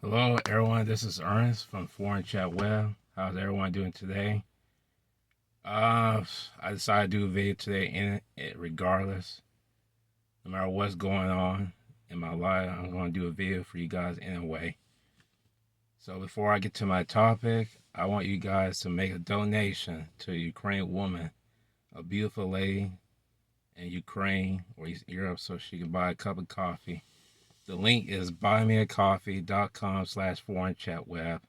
Hello, everyone. This is Ernest from Foreign Chat Web. How's everyone doing today? I decided to do a video today in it regardless. No matter what's going on in my life, I'm going to do a video for you guys anyway. So before I get to my topic, I want you guys to make a donation to a Ukrainian woman, a beautiful lady in Ukraine or East Europe, so she can buy a cup of coffee. The link is buymeacoffee.com/foreignchatweb.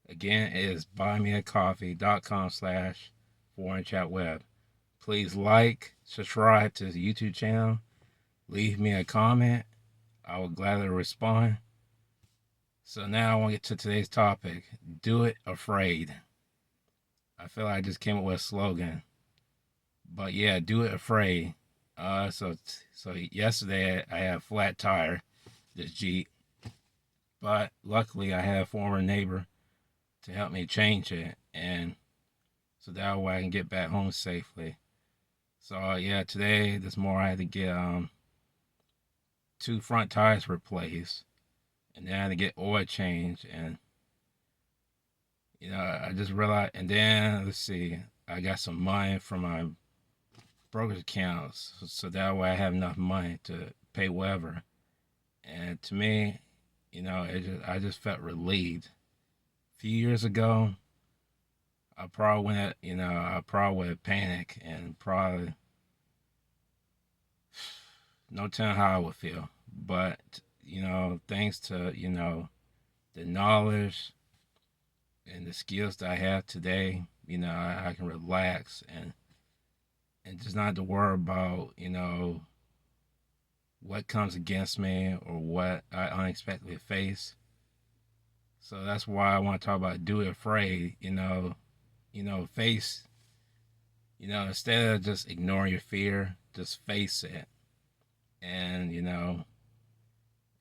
Again, it is buymeacoffee.com/foreignchatweb. Please like, subscribe to the YouTube channel, leave me a comment. I will gladly respond. So now I want to get to today's topic. Do it afraid. I feel like I just came up with a slogan. But yeah, do it afraid. So yesterday I had a flat tire, this Jeep. But luckily I had a former neighbor to help me change it, and so that way I can get back home safely. So yeah, this morning I had to get two front tires replaced, and then I had to get oil change, and I just realized, and then let's see, I got some money from my broker's accounts, so that way I have enough money to pay whatever. And to me, I just felt relieved. A few years ago, I probably I probably would have panicked and probably no telling how I would feel. But, thanks to, the knowledge and the skills that I have today, I can relax and just not to worry about, what comes against me or what I unexpectedly face. So that's why I want to talk about do it afraid, face, instead of just ignoring your fear, just face it. And, and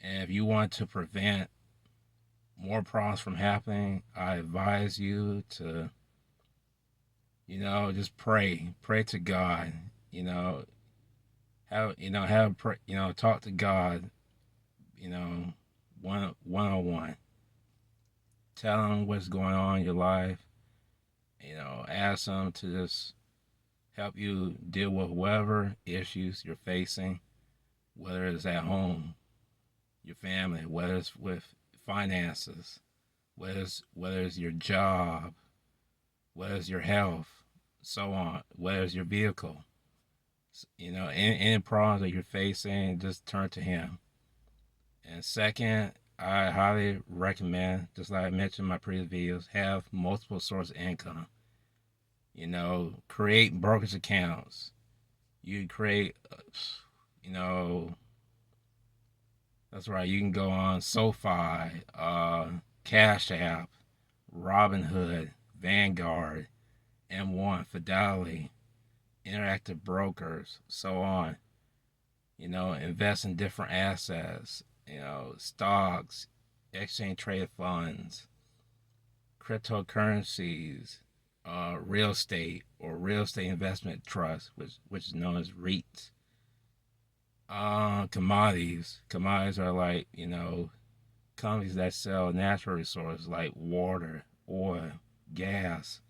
if you want to prevent more problems from happening, I advise you to, just pray to God, talk to God, one on one. Tell him what's going on in your life, ask him to just help you deal with whatever issues you're facing, whether it's at home, your family, whether it's with finances, whether it's your job, whether it's your health, so on, whether it's your vehicle. Any problems that you're facing, just turn to him. And second, I highly recommend, just like I mentioned in my previous videos, have multiple sources of income. Create brokerage accounts. You create, that's right. You can go on SoFi, Cash App, Robinhood, Vanguard, M1, Fidelity, Interactive Brokers, so on. Invest in different assets, stocks, exchange traded funds, cryptocurrencies, real estate or real estate investment trust, which is known as REITs. Commodities. Commodities are like, companies that sell natural resources like water, oil, gas,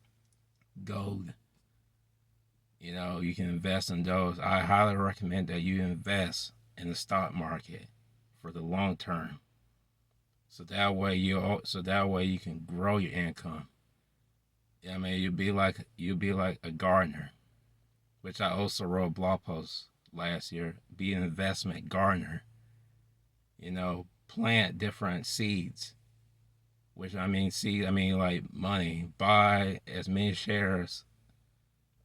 gold. You can invest in those. I highly recommend that you invest in the stock market for the long term. So that way you can grow your income. I mean, you'll be like a gardener, which I also wrote a blog post last year. Be an investment gardener. Plant different seeds. Which I mean like money. Buy as many shares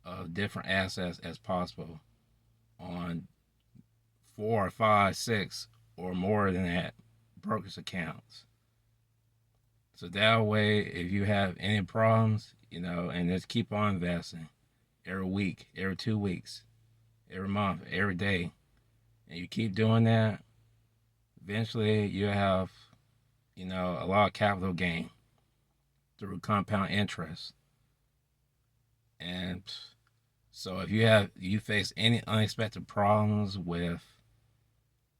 of different assets as possible on 4 or 5, 6 or more than that brokerage accounts. So that way, if you have any problems, and just keep on investing every week, every 2 weeks, every month, every day, and you keep doing that, eventually you have, a lot of capital gain through compound interest. And so if you face any unexpected problems with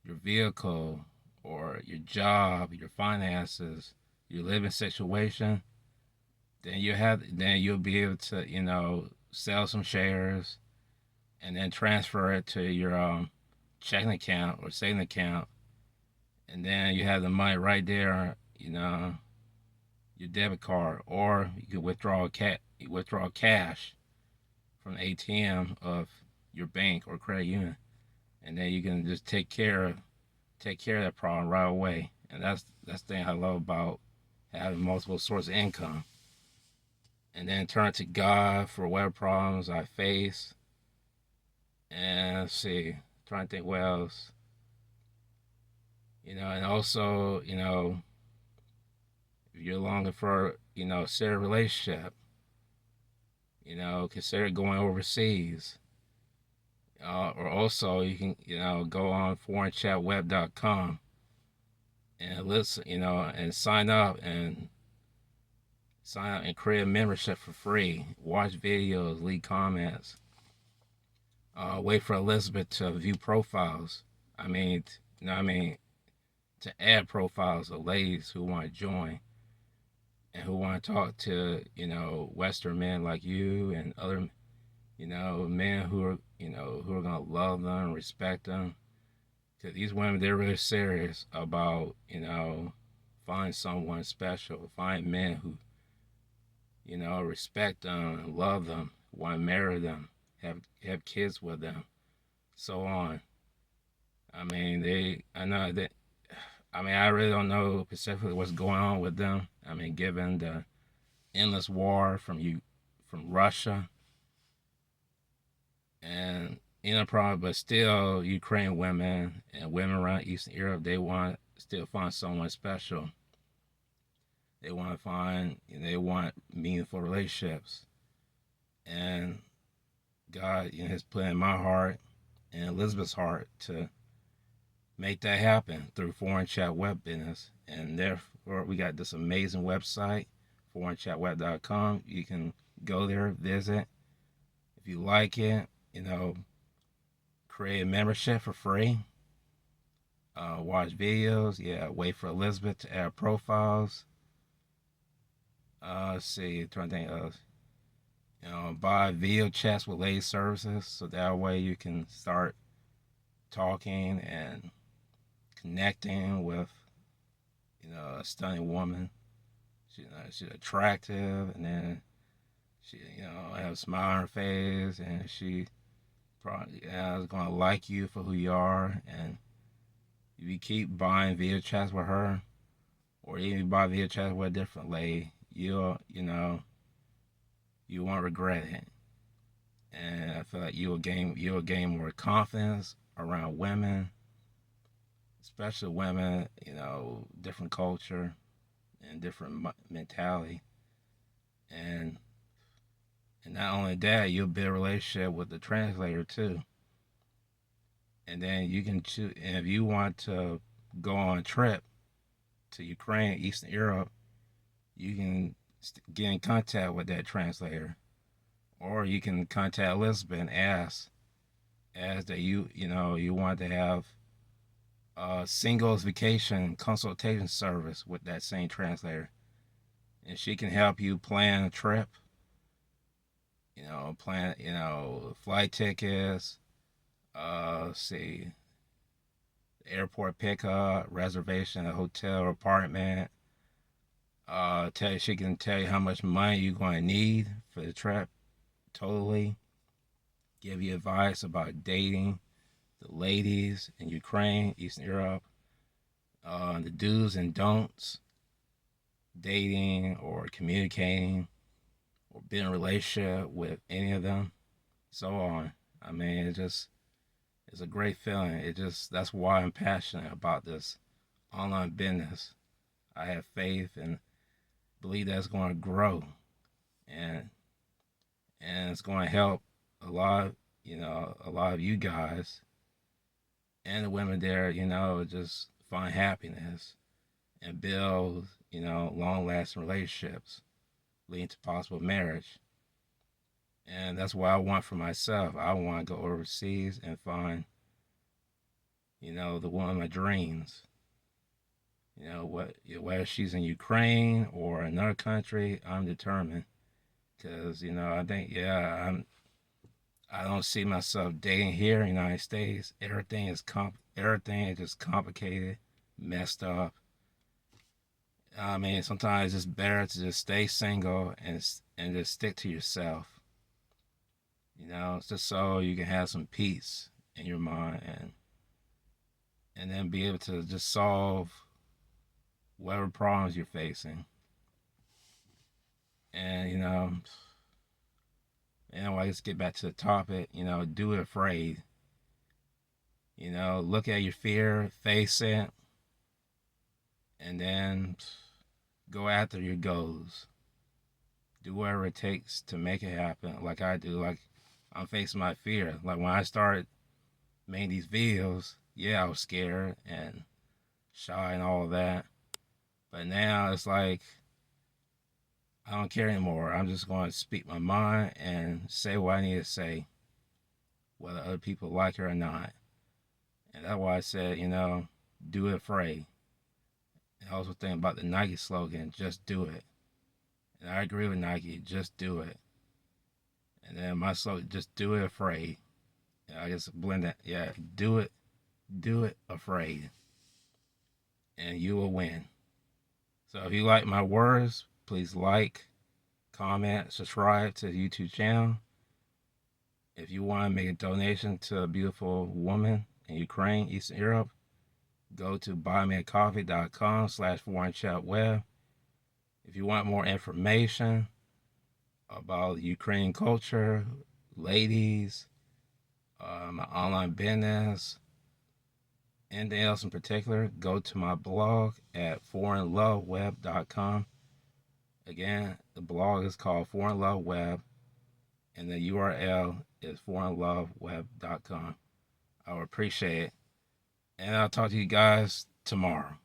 your vehicle or your job, your finances, your living situation, then you'll be able to, sell some shares and then transfer it to your checking account or saving account, and then you have the money right there, your debit card, or you can withdraw cash from the ATM of your bank or credit union, and then you can just take care of that problem right away. And that's the thing I love about having multiple sources of income. And then turn to God for whatever problems I face. And let's see, trying to think what else. And also, if you're longing for, a serious relationship, consider going overseas. Or also you can, go on foreignchatweb.com and listen, and sign up and create a membership for free. Watch videos, leave comments. Wait for Elizabeth to view profiles. I mean, to add profiles of ladies who want to join and who want to talk to, Western men like you and other, men who are, who are gonna love them, respect them. Because these women, they're really serious about, find someone special, find men who, respect them, love them, want to marry them, have kids with them, so on. I really don't know specifically what's going on with them. Given the endless war from Russia and problem, but still, Ukrainian women and women around Eastern Europe, they want still find someone special. They want meaningful relationships, and God, has put in my heart and Elizabeth's heart to make that happen through Foreign Chat Web Business. And therefore, we got this amazing website, foreignchatweb.com. You can go there, visit. If you like it, create a membership for free. Watch videos. Yeah, wait for Elizabeth to add profiles. Let's see, trying to think of, buy video chats with lady services, so that way you can start talking and connecting with, a stunning woman. She's attractive, and then she, have a smile on her face, and she probably is gonna like you for who you are. And if you keep buying video chats with her, or even buy video chats with a different lady, you won't regret it. And I feel like you'll gain more confidence around women, especially women, different culture and different mentality. And not only that, you'll build a relationship with the translator too. And then you can choose, and if you want to go on a trip to Ukraine, Eastern Europe, you can get in contact with that translator, or you can contact Elizabeth and ask that you want to have a singles vacation consultation service with that same translator, and she can help you plan a trip. Plan flight tickets. See, airport pickup, reservation, a hotel or apartment. She can tell you how much money you're going to need for the trip. Totally. Give you advice about dating, the ladies in Ukraine, Eastern Europe, the do's and don'ts, dating or communicating, or being in a relationship with any of them, so on. It's a great feeling. That's why I'm passionate about this online business. I have faith and believe that's going to grow, and it's going to help a lot of you guys and the women there, just find happiness and build, long lasting relationships leading to possible marriage. And that's what I want for myself. I want to go overseas and find, the woman of my dreams. You know, whether she's in Ukraine or another country, I'm determined. Because, you know, I think, yeah, I don't see myself dating here in the United States. Everything is just complicated, messed up. I mean, sometimes it's better to just stay single and just stick to yourself. You know, just so you can have some peace in your mind and then be able to just solve whatever problems you're facing. And I just get back to the topic. You know, do it afraid. You know, look at your fear, face it, and then go after your goals. Do whatever it takes to make it happen. Like I do. Like I'm facing my fear. Like when I started making these videos, yeah, I was scared and shy and all of that. But now it's like I don't care anymore. I'm just going to speak my mind and say what I need to say, whether other people like it or not. And that's why I said, do it afraid. And I also think about the Nike slogan, just do it. And I agree with Nike, just do it. And then my slogan, just do it afraid. And I just blend that. Yeah, do it afraid. And you will win. So if you like my words, please like, comment, subscribe to the YouTube channel. If you want to make a donation to a beautiful woman in Ukraine, Eastern Europe, go to buymeacoffee.com/foreignChatWeb. If you want more information about Ukrainian culture, ladies, my online business, anything else in particular, go to my blog at foreignloveweb.com. Again, the blog is called Foreign Love Web, and the URL is foreignloveweb.com. I would appreciate it. And I'll talk to you guys tomorrow.